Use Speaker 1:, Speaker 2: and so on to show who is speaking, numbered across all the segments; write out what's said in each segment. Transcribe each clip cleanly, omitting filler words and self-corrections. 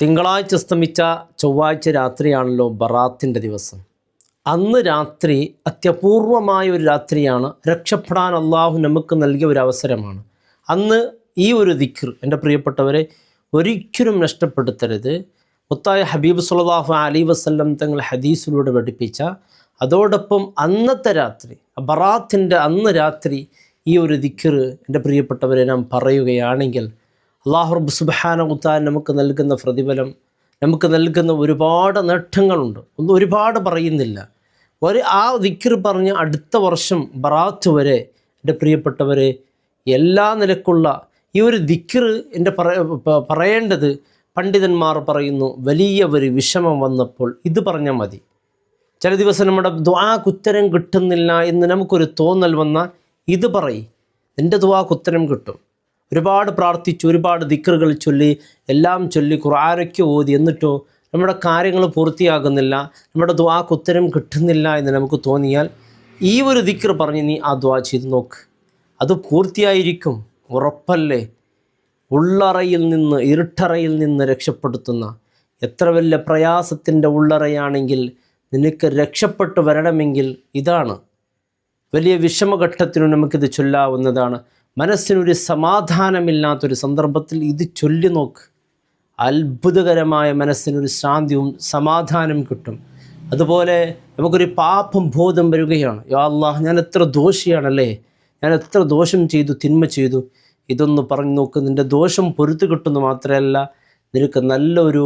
Speaker 1: തിങ്കളാഴ്ച അസ്തമിച്ച ചൊവ്വാഴ്ച രാത്രിയാണല്ലോ ബറാത്തിൻ്റെ ദിവസം. അന്ന് രാത്രി അത്യപൂർവമായ ഒരു രാത്രിയാണ്. രക്ഷപ്പെടാൻ അള്ളാഹു നമുക്ക് നൽകിയ ഒരു അവസരമാണ്. അന്ന് ഈ ഒരു ദിക്ർ എൻ്റെ പ്രിയപ്പെട്ടവരെ ഒരിക്കലും നഷ്ടപ്പെടുത്തരുത്. മുത്തായ ഹബീബ് സല്ലല്ലാഹു അലൈഹി വസല്ലം തങ്ങൾ ഹദീസിലൂടെ പഠിപ്പിച്ച, അതോടൊപ്പം അന്നത്തെ രാത്രി ബറാത്തിൻ്റെ അന്ന് രാത്രി ഈ ഒരു ദിക്ർ എൻ്റെ പ്രിയപ്പെട്ടവരെ നാം പറയുകയാണെങ്കിൽ അല്ലാഹു റബ്ബ് സുബ്ഹാനഹു വ തആല നമുക്ക് നൽകുന്ന പ്രതിഫലം, നമുക്ക് നൽകുന്ന ഒരുപാട് നേട്ടങ്ങളുണ്ട്. ഒന്നും ഒരുപാട് പറയുന്നില്ല. ആ ദിക്ർ പറഞ്ഞ് അടുത്ത വർഷം ബറാത്ത് വരെ എൻ്റെ പ്രിയപ്പെട്ടവരെ എല്ലാ നിലക്കുള്ള ഈ ഒരു ദിക്ർ എൻ്റെ പറയേണ്ടത്, പണ്ഡിതന്മാർ പറയുന്നു, വലിയ ഒരു വിഷമം വന്നപ്പോൾ ഇത് പറഞ്ഞാൽ മതി. ചില ദിവസം നമ്മുടെ ദുആക്ക് ഉത്തരം കിട്ടുന്നില്ല എന്ന് നമുക്കൊരു തോന്നൽ വന്നാൽ ഇത് പറയും, നിൻ്റെ ദുആക്ക് ഉത്തരം കിട്ടും. ഒരുപാട് പ്രാർത്ഥിച്ചു, ഒരുപാട് ദിക്റുകൾ ചൊല്ലി, എല്ലാം ചൊല്ലി, ഖുർആനൊക്കെ ഓതി, എന്നിട്ടോ നമ്മുടെ കാര്യങ്ങൾ പൂർത്തിയാകുന്നില്ല, നമ്മുടെ ദുആക്ക് ഉത്തരം കിട്ടുന്നില്ല എന്ന് നമുക്ക് തോന്നിയാൽ ഈ ഒരു ദിക്ർ പറഞ്ഞ് നീ ആ ദുആ ചെയ്ത് നോക്ക്. അത് പൂർത്തിയായിരിക്കും, ഉറപ്പല്ലേ. ഉള്ളറയിൽ നിന്ന്, ഇരുട്ടറയിൽ നിന്ന് രക്ഷപ്പെടുത്തുന്ന, എത്ര വലിയ പ്രയാസത്തിൻ്റെ ഉള്ളറയാണെങ്കിൽ നിനക്ക് രക്ഷപ്പെട്ടു വരണമെങ്കിൽ ഇതാണ്. വലിയ വിഷമഘട്ടത്തിനും നമുക്കിത് ചൊല്ലാവുന്നതാണ്. മനസ്സിനൊരു സമാധാനമില്ലാത്തൊരു സന്ദർഭത്തിൽ ഇത് ചൊല്ലി നോക്ക്. അത്ഭുതകരമായ മനസ്സിനൊരു ശാന്തിയും സമാധാനം കിട്ടും. അതുപോലെ നമുക്കൊരു പാപം ബോധം വരികയാണ്. യാ അല്ലാഹ്, ഞാൻ എത്ര ദോഷിയാണല്ലേ, ഞാൻ എത്ര ദോഷം ചെയ്തു, തിന്മ ചെയ്തു. ഇതൊന്ന് പറഞ്ഞു നോക്ക്, നിൻ്റെ ദോഷം പൊറുത്തു കിട്ടുന്നു മാത്രമല്ല, നിനക്ക് നല്ലൊരു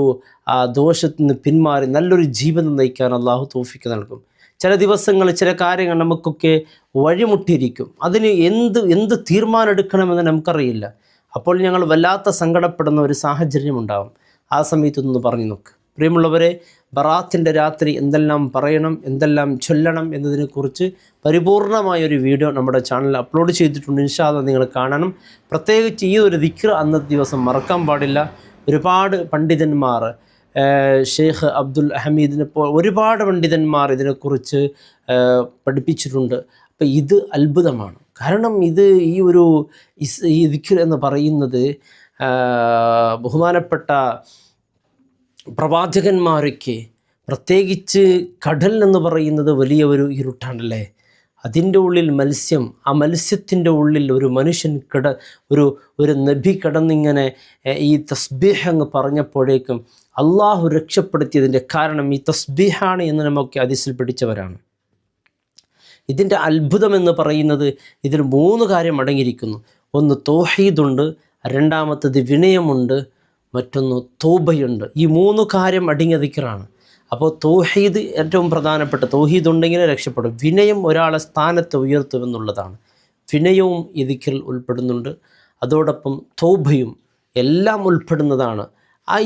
Speaker 1: ദോഷത്തിൽ നിന്ന് പിന്മാറി നല്ലൊരു ജീവിതം നയിക്കാൻ അല്ലാഹു തൗഫീഖ് നൽകും. ചില ദിവസങ്ങൾ, ചില കാര്യങ്ങൾ നമുക്കൊക്കെ വഴിമുട്ടിയിരിക്കും. അതിന് എന്ത് തീരുമാനം എടുക്കണമെന്ന് നമുക്കറിയില്ല. അപ്പോൾ ഞങ്ങൾ വല്ലാത്ത സങ്കടപ്പെടുന്ന ഒരു സാഹചര്യം ഉണ്ടാകും. ആ സമയത്തൊന്ന് പറഞ്ഞു നോക്ക്. പ്രിയമുള്ളവരെ, ബറാത്തിൻ്റെ രാത്രി എന്തെല്ലാം പറയണം, എന്തെല്ലാം ചൊല്ലണം എന്നതിനെക്കുറിച്ച് പരിപൂർണമായൊരു വീഡിയോ നമ്മുടെ ചാനലിൽ അപ്ലോഡ് ചെയ്തിട്ടുണ്ട്. ഇൻഷാ അല്ലാഹ് നിങ്ങൾ കാണണം. പ്രത്യേകിച്ച് ഈ ഒരു ദിക്ർ അന്നത്തെ ദിവസം മറക്കാൻ പാടില്ല. ഒരുപാട് പണ്ഡിതന്മാർ, ഷെയ്ഖ് അബ്ദുൽ ഹമീദിനെ ഒരുപാട് പണ്ഡിതന്മാർ ഇതിനെക്കുറിച്ച് പഠിപ്പിച്ചിട്ടുണ്ട്. അപ്പോൾ ഇത് അത്ഭുതമാണ്. കാരണം ഈ ദിക്ർ എന്ന് പറയുന്നത് ബഹുമാനപ്പെട്ട പ്രവാചകന്മാരൊക്കെ, പ്രത്യേകിച്ച് കടൽ എന്ന് പറയുന്നത് വലിയ ഒരു ഇരുട്ടാണല്ലേ. അതിൻ്റെ ഉള്ളിൽ മത്സ്യം, ആ മത്സ്യത്തിൻ്റെ ഉള്ളിൽ ഒരു മനുഷ്യൻ ഒരു നബി കിടന്നിങ്ങനെ ഈ തസ്ബീഹ് അങ്ങ് പറഞ്ഞപ്പോഴേക്കും അള്ളാഹു രക്ഷപ്പെടുത്തിയതിൻ്റെ കാരണം ഈ തസ്ബീഹാണ് എന്ന് നമുക്ക് ഹദീസിൽ പഠിച്ചവരാണ്. ഇതിൻ്റെ അത്ഭുതമെന്ന് പറയുന്നത് ഇതിൽ 3 കാര്യം അടങ്ങിയിരിക്കുന്നു. ഒന്ന് തൗഹീദുണ്ട്, രണ്ടാമത്തത് വിനയമുണ്ട്, മറ്റൊന്ന് തൗബയുണ്ട്. ഈ 3 കാര്യം അടങ്ങിയ ദിക്റാണ്. അപ്പോൾ തൗഹീദ് ഏറ്റവും പ്രധാനപ്പെട്ട, തൗഹീദ് ഉണ്ടെങ്കിലേ രക്ഷപ്പെടും. വിനയം ഒരാളെ സ്ഥാനത്ത് ഉയർത്തുമെന്നുള്ളതാണ്. വിനയവും ഈ ദിക്റിൽ ഉൾപ്പെടുന്നുണ്ട്. അതോടൊപ്പം തൗബയും എല്ലാം ഉൾപ്പെടുന്നതാണ്.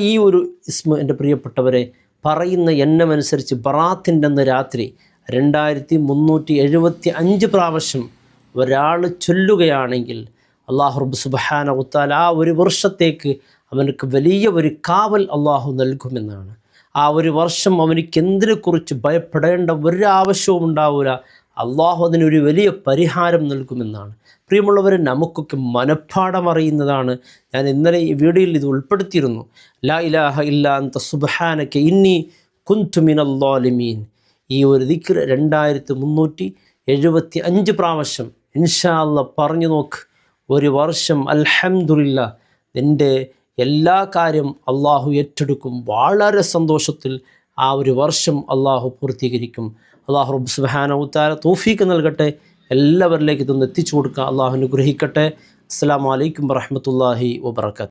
Speaker 1: ഈ ഒരു ഇസ്മ എൻ്റെ പ്രിയപ്പെട്ടവരെ പറയുന്ന എണ്ണമനുസരിച്ച് ബറാത്തിൻ്റെ അന്ന് രാത്രി 2375 പ്രാവശ്യം ഒരാൾ ചൊല്ലുകയാണെങ്കിൽ അല്ലാഹു റബ്ബ് സുബ്ഹാനഹു വ തആല ആ ഒരു വർഷത്തേക്ക് അവനക്ക് വലിയ ഒരു കാവൽ അല്ലാഹു നൽകുമെന്നാണ്. ആ ഒരു വർഷം അവനിക്ക് എന്തിനെക്കുറിച്ച് ഭയപ്പെടേണ്ട ഒരാവശ്യവും ഉണ്ടാവില്ല. അള്ളാഹു അതിനൊരു വലിയ പരിഹാരം നൽകുമെന്നാണ്. പ്രിയമുള്ളവരെ, നമുക്കൊക്കെ മനഃപ്പാഠം അറിയുന്നതാണ്. ഞാൻ ഇന്നലെ ഈ വീഡിയോയിൽ ഇത് ഉൾപ്പെടുത്തിയിരുന്നു. ലാ ഇലാഹ ഇല്ലാ അൻത സുബ്ഹാനക ഇന്നി കുൻതു മിനൽ ളാലിമീൻ. ഈ ഒരു ദിക്ർ 2375 പ്രാവശ്യം ഇൻഷാ അല്ലാഹ് പറഞ്ഞു നോക്ക്. ഒരു വർഷം അൽഹംദുലില്ലാഹ് നിൻ്റെ എല്ലാ കാര്യം അള്ളാഹു ഏറ്റെടുക്കും. വളരെ സന്തോഷത്തിൽ ആ ഒരു വർഷം അള്ളാഹു പൂർത്തീകരിക്കും. അള്ളാഹു റബ്ബ് സുബ്ഹാനഹു വ തആല തൗഫീഖ് നൽകട്ടെ. എല്ലാവരിലേക്ക് ഇതൊന്ന് എത്തിച്ചു കൊടുക്കുക. അള്ളാഹു അനുഗ്രഹിക്കട്ടെ. അസ്സലാമു അലൈക്കും വറഹ്മത്തുള്ളാഹി വബറകാതുഹു.